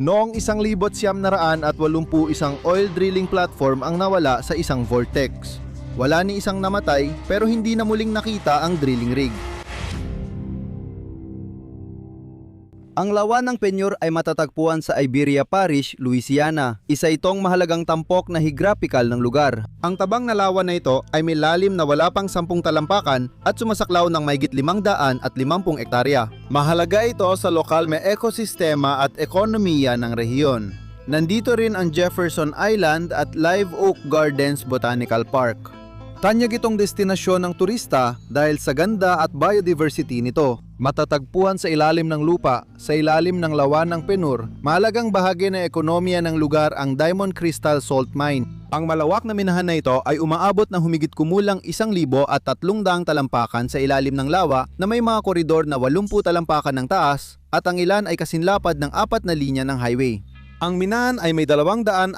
Noong 1981 isang oil drilling platform ang nawala sa isang vortex. Wala ni isang namatay pero hindi na muling nakita ang drilling rig. Ang lawa ng Peñor ay matatagpuan sa Iberia Parish, Louisiana. Isa itong mahalagang tampok na higrapikal ng lugar. Ang tabang na lawa na ito ay may lalim na wala pang 10 talampakan at sumasaklaw ng mahigit 550 ektarya. Mahalaga ito sa lokal na ekosistema at ekonomiya ng rehiyon. Nandito rin ang Jefferson Island at Live Oak Gardens Botanical Park. Tanyag itong destinasyon ng turista dahil sa ganda at biodiversity nito. Matatagpuan sa ilalim ng lupa, sa ilalim ng lawa ng Peñor, mahalagang bahagi ng ekonomiya ng lugar ang Diamond Crystal Salt Mine. Ang malawak na minahan na ito ay umaabot ng humigit kumulang 1,300 talampakan sa ilalim ng lawa na may mga koridor na 80 talampakan ng taas at ang ilan ay kasinlapad ng 4 na linya ng highway. Ang minahan ay may 277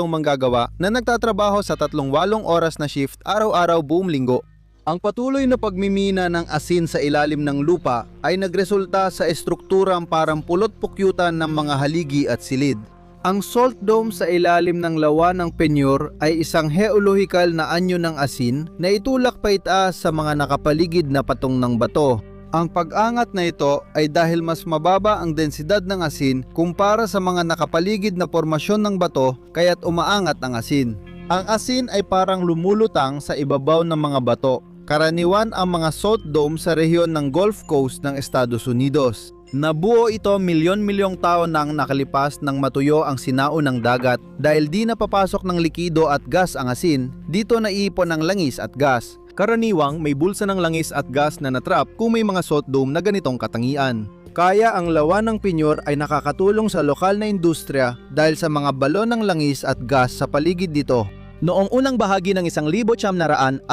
manggagawa na nagtatrabaho sa 38 oras na shift araw-araw buong linggo. Ang patuloy na pagmimina ng asin sa ilalim ng lupa ay nagresulta sa estrukturang parang pulot-pukyutan ng mga haligi at silid. Ang salt dome sa ilalim ng lawa ng Peñor ay isang geological na anyo ng asin na itulak pa itaas sa mga nakapaligid na patong ng bato. Ang pag-angat na ito ay dahil mas mababa ang densidad ng asin kumpara sa mga nakapaligid na formasyon ng bato kaya't umaangat ang asin. Ang asin ay parang lumulutang sa ibabaw ng mga bato. Karaniwan ang mga salt dome sa rehiyon ng Gulf Coast ng Estados Unidos. Nabuo ito milyon-milyong taon nang nakalipas nang matuyo ang sinao ng dagat dahil di napapasok ng likido at gas ang asin, dito naiipon ang langis at gas. Karaniwang may bulsa ng langis at gas na natrap kung may mga salt dome na ganitong katangian. Kaya ang lawa ng Peñor ay nakakatulong sa lokal na industriya dahil sa mga balon ng langis at gas sa paligid dito. Noong unang bahagi ng 1980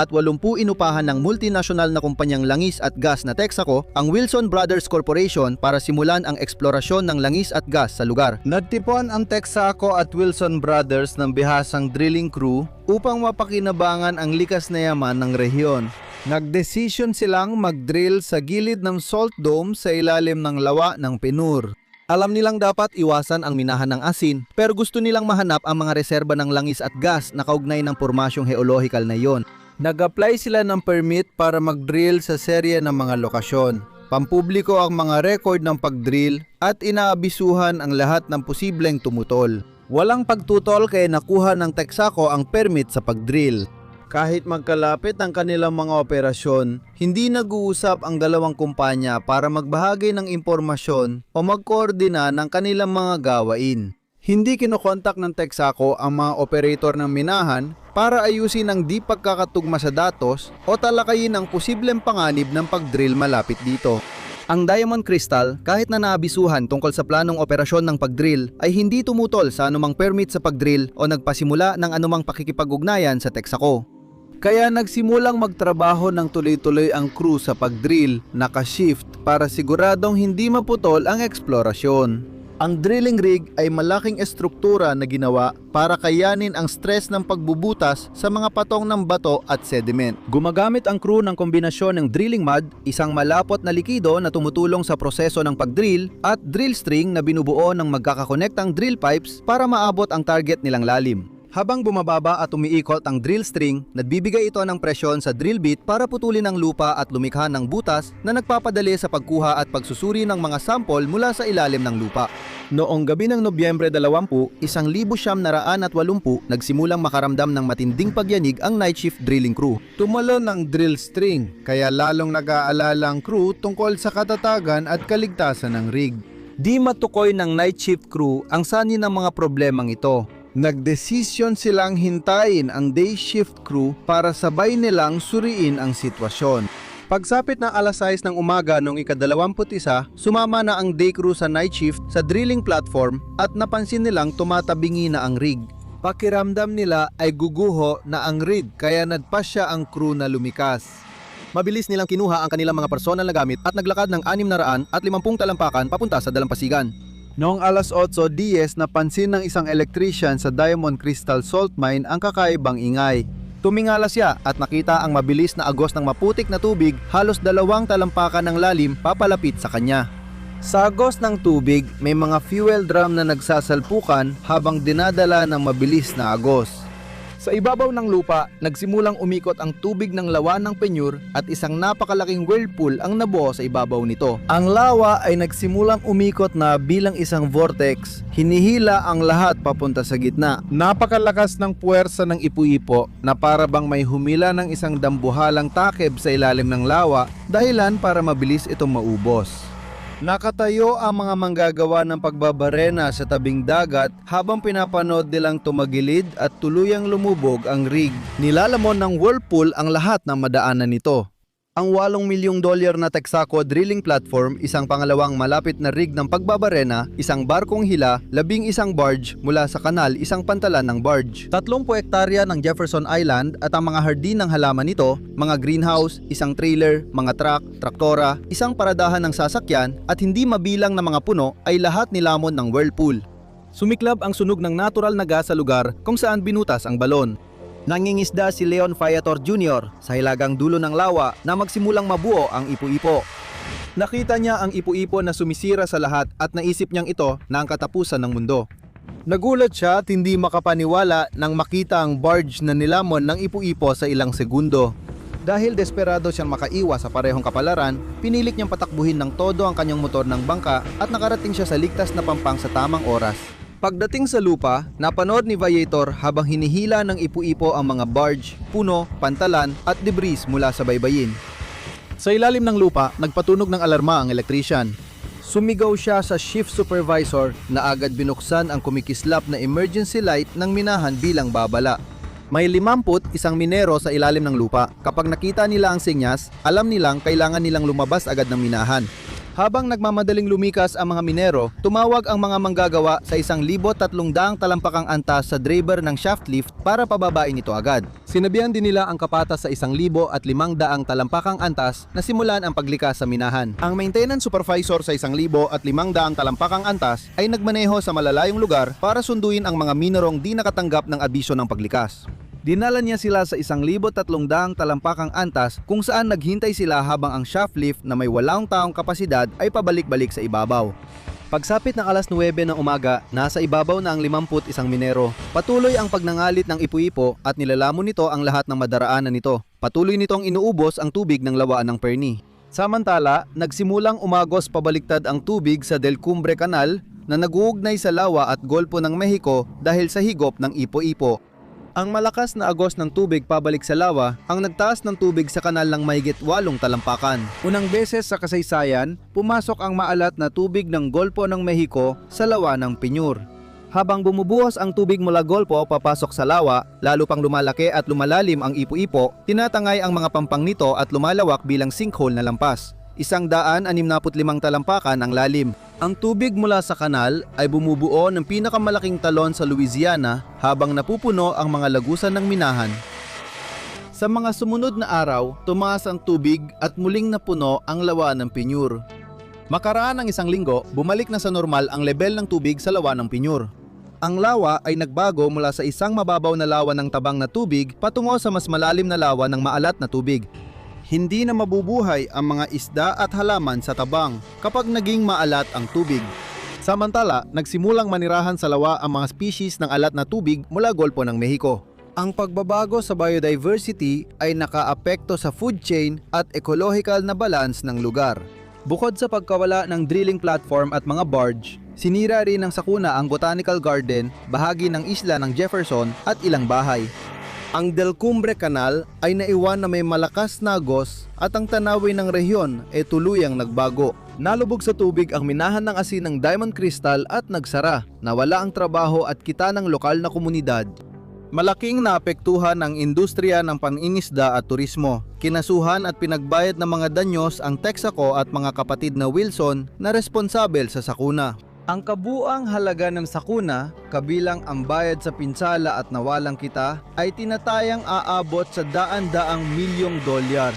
inupahan ng multinational na kumpanyang langis at gas na Texaco ang Wilson Brothers Corporation para simulan ang eksplorasyon ng langis at gas sa lugar. Nagtipon ang Texaco at Wilson Brothers ng bihasang drilling crew upang mapakinabangan ang likas na yaman ng rehiyon. Nagdesisyon silang mag-drill sa gilid ng salt dome sa ilalim ng lawa ng Peñor. Alam nilang dapat iwasan ang minahan ng asin pero gusto nilang mahanap ang mga reserba ng langis at gas na kaugnay ng pormasyong geological na iyon. Nag-apply sila ng permit para mag-drill sa serye ng mga lokasyon. Pampubliko ang mga record ng pag-drill at inaabisuhan ang lahat ng posibleng tumutol. Walang pagtutol kaya nakuha ng Texaco ang permit sa pag-drill. Kahit magkalapit ang kanilang mga operasyon, hindi nag-uusap ang dalawang kumpanya para magbahagi ng impormasyon o magkoordina ng kanilang mga gawain. Hindi kinokontak ng Texaco ang mga operator ng minahan para ayusin ang di pagkakatugma sa datos o talakayin ang posibleng panganib ng pag-drill malapit dito. Ang Diamond Crystal, kahit na naabisuhan tungkol sa planong operasyon ng pag-drill, ay hindi tumutol sa anumang permit sa pag-drill o nagpasimula ng anumang pakikipag-ugnayan sa Texaco. Kaya nagsimulang magtrabaho ng tuloy-tuloy ang crew sa pag-drill, naka-shift para siguradong hindi maputol ang eksplorasyon. Ang drilling rig ay malaking estruktura na ginawa para kayanin ang stress ng pagbubutas sa mga patong ng bato at sediment. Gumagamit ang crew ng kombinasyon ng drilling mud, isang malapot na likido na tumutulong sa proseso ng pag-drill, at drill string na binubuo ng magkakakonektang drill pipes para maabot ang target nilang lalim. Habang bumababa at umiikot ang drill string, nagbibigay ito ng presyon sa drill bit para putulin ang lupa at lumikha ng butas na nagpapadali sa pagkuha at pagsusuri ng mga sample mula sa ilalim ng lupa. Noong gabi ng Nobyembre 20, 1980, nagsimulang makaramdam ng matinding pagyanig ang night shift drilling crew. Tumalon ang drill string, kaya lalong nag-aalala ang crew tungkol sa katatagan at kaligtasan ng rig. Di matukoy ng night shift crew ang sanhi ng mga problemang ito. Nagdesisyon silang hintayin ang day shift crew para sabay nilang suriin ang sitwasyon. Pagsapit ng alas 6 ng umaga noong ika-21, sumama na ang day crew sa night shift sa drilling platform at napansin nilang tumatabingi na ang rig. Pakiramdam nila ay guguho na ang rig kaya nagpasya ang crew na lumikas. Mabilis nilang kinuha ang kanilang mga personal na gamit at naglakad ng 650 talampakan papunta sa dalampasigan. Noong alas 8:10 napansin ng isang electrician sa Diamond Crystal Salt Mine ang kakaibang ingay. Tumingala siya at nakita ang mabilis na agos ng maputik na tubig halos 2 talampakan ng lalim papalapit sa kanya. Sa agos ng tubig, may mga fuel drum na nagsasalpukan habang dinadala ng mabilis na agos. Sa ibabaw ng lupa, nagsimulang umikot ang tubig ng lawa ng Peñur at isang napakalaking whirlpool ang nabuo sa ibabaw nito. Ang lawa ay nagsimulang umikot na bilang isang vortex, hinihila ang lahat papunta sa gitna. Napakalakas ng puwersa ng ipu-ipo na para bang may humila ng isang dambuhalang takeb sa ilalim ng lawa, dahilan para mabilis itong maubos. Nakatayo ang mga manggagawa ng pagbabarena sa tabing dagat habang pinapanood nilang tumagilid at tuluyang lumubog ang rig. Nilalamon ng whirlpool ang lahat ng madaanan nito. Ang $8 milyong na Texaco drilling platform, isang pangalawang malapit na rig ng pagbabarena, isang barkong hila, 11 barge mula sa kanal, isang pantalan ng barge. 30 hektarya ng Jefferson Island at ang mga hardin ng halaman nito, mga greenhouse, isang trailer, mga truck, traktora, isang paradahan ng sasakyan at hindi mabilang na mga puno ay lahat nilamon ng whirlpool. Sumiklab ang sunog ng natural na gas sa lugar kung saan binutas ang balon. Nangingisda si Leon Fiator Jr. sa hilagang dulo ng lawa na magsimulang mabuo ang ipu-ipo. Nakita niya ang ipu-ipo na sumisira sa lahat at naisip niyang ito na ang katapusan ng mundo. Nagulat siya at hindi makapaniwala nang makita ang barge na nilamon ng ipu-ipo sa ilang segundo. Dahil desperado siyang makaiwas sa parehong kapalaran, pinilit niyang patakbuhin ng todo ang kanyang motor ng bangka at nakarating siya sa ligtas na pampang sa tamang oras. Pagdating sa lupa, napanood ni Viator habang hinihila ng ipu-ipo ang mga barge, puno, pantalan at debris mula sa baybayin. Sa ilalim ng lupa, nagpatunog ng alarma ang electrician. Sumigaw siya sa shift supervisor na agad binuksan ang kumikislap na emergency light ng minahan bilang babala. May 51 minero sa ilalim ng lupa. Kapag nakita nila ang senyas, alam nilang kailangan nilang lumabas agad ng minahan. Habang nagmamadaling lumikas ang mga minero, tumawag ang mga manggagawa sa 1,300 talampakang antas sa driver ng shaft lift para pababain ito agad. Sinabihan din nila ang kapatas sa 1,500 talampakang antas na simulan ang paglikas sa minahan. Ang maintenance supervisor sa 1,500 talampakang antas ay nagmaneho sa malalayong lugar para sunduin ang mga minerong di nakatanggap ng abiso ng paglikas. Dinala niya sila sa 1,300 talampakang antas kung saan naghintay sila habang ang shaft lift na may 8 taong kapasidad ay pabalik-balik sa ibabaw. Pagsapit ng alas 9 ng umaga, nasa ibabaw na ang 51 minero. Patuloy ang pagnangalit ng ipu-ipo at nilalamon nito ang lahat ng madaraanan nito. Patuloy nitong inuubos ang tubig ng lawaan ng Perni. Samantala, nagsimulang umagos pabaliktad ang tubig sa Del Cumbre Canal na nag-uugnay sa lawa at Golpo ng Mexico dahil sa higop ng ipu-ipo. Ang malakas na agos ng tubig pabalik sa lawa ang nagtaas ng tubig sa kanal ng mahigit 8 talampakan. Unang beses sa kasaysayan, pumasok ang maalat na tubig ng Golpo ng Mexico sa lawa ng Peñur. Habang bumubuhos ang tubig mula Golpo papasok sa lawa, lalo pang lumalaki at lumalalim ang ipu-ipo, tinatangay ang mga pampang nito at lumalawak bilang sinkhole na lampas. 165 talampakan ang lalim. Ang tubig mula sa kanal ay bumubuo ng pinakamalaking talon sa Louisiana habang napupuno ang mga lagusan ng minahan. Sa mga sumunod na araw, tumaas ang tubig at muling napuno ang lawa ng Peñur. Makaraan ng 1 linggo, bumalik na sa normal ang level ng tubig sa lawa ng Peñur. Ang lawa ay nagbago mula sa isang mababaw na lawa ng tabang na tubig patungo sa mas malalim na lawa ng maalat na tubig. Hindi na mabubuhay ang mga isda at halaman sa tabang kapag naging maalat ang tubig. Samantala, nagsimulang manirahan sa lawa ang mga species ng alat na tubig mula Golpo ng Mexico. Ang pagbabago sa biodiversity ay nakaapekto sa food chain at ecological na balance ng lugar. Bukod sa pagkawala ng drilling platform at mga barge, sinira rin ng sakuna ang botanical garden, bahagi ng isla ng Jefferson at ilang bahay. Ang Del Cumbre Canal ay naiwan na may malakas na agos at ang tanawin ng rehiyon ay tuluyang nagbago. Nalubog sa tubig ang minahan ng asin ng Diamond Crystal at nagsara, nawala ang trabaho at kita ng lokal na komunidad. Malaking naapektuhan ang industriya ng pangingisda at turismo. Kinasuhan at pinagbayad ng mga danyos ang Texaco at mga kapatid na Wilson na responsabel sa sakuna. Ang kabuang halaga ng sakuna, kabilang ang bayad sa pinsala at nawalang kita, ay tinatayang aabot sa daan-daang milyong dolyar.